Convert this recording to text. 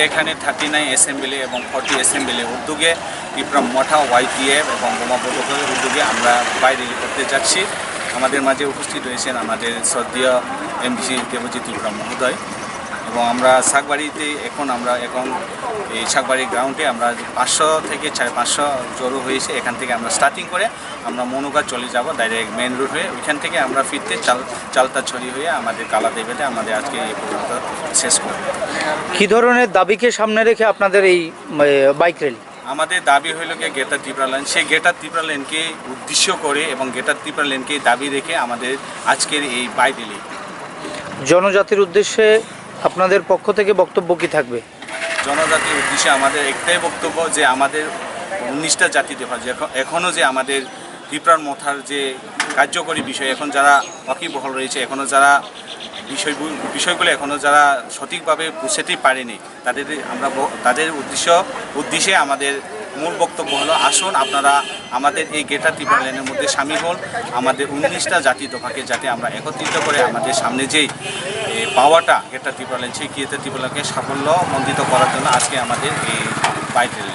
এখানে 39 অ্যাসেম্বলি এবং 40 অ্যাসেম্বলি উদ্যোগে ত্রিপুরা মঠা YPF এবং বোমা পদকের উদ্যোগে আমরা বাইরে করতে যাচ্ছি। আমাদের মাঝে উপস্থিত রয়েছেন আমাদের শ্রদ্ধেয় MDC দেবজিৎ ত্রিপুরা মহোদয় এবং আমরা শাকবাড়িতে এখন এই শাকবাড়ি গ্রাউন্ডে আমরা 500 থেকে 550 জড়ো হয়েছে। এখান থেকে আমরা স্টার্টিং করে আমরা মনুকা চলে যাব ডাইরেক্ট মেন রোড হয়ে, ওইখান থেকে আমরা ফিরতে চালতা ছড়ি হয়ে আমাদের কালাদেবেতে আমাদের আজকে এই পর্যন্ত শেষ করব। কী ধরনের দাবিকে সামনে রেখে আপনাদের এই বাইক র্যালি? আমাদের দাবি হইল গিয়ে গ্রেটার ত্রিপুরা লেন, সেই গ্রেটার ত্রিপুরা লেনকে উদ্দেশ্য করে এবং গ্রেটার ত্রিপুরা লেনকে দাবি রেখে আমাদের আজকের এই বাইক র্যালি। জনজাতির উদ্দেশ্যে আপনাদের পক্ষ থেকে বক্তব্য কি থাকবে? জনজাতির উদ্দেশ্যে আমাদের একটাই বক্তব্য যে আমাদের 19টা জাতিতে হয়, এখনও যে আমাদের ত্রিপুরার মথার যে কার্যকরী বিষয় এখন যারা ওয়াকিবহাল রয়েছে, এখনও যারা বিষয়গুলো এখনও যারা সঠিকভাবে বুঝতেই পারেনি, তাদের উদ্দেশ্যে আমাদের মূল বক্তব্য হলো আসুন আপনারা আমাদের এই গ্রেটার ত্রিপুরা লেনের মধ্যে সামিল হন। আমাদের 19টা জাতি দফাকে যাতে আমরা একত্রিত করে আমাদের সামনে যেই পাওয়াটা গ্রেটার ত্রিপুরা লেন, সেই গ্রেটার ত্রিপুরা লেনকে সাফল্যমণ্ডিত করার জন্য আজকে আমাদের এই বাইক র্যালি।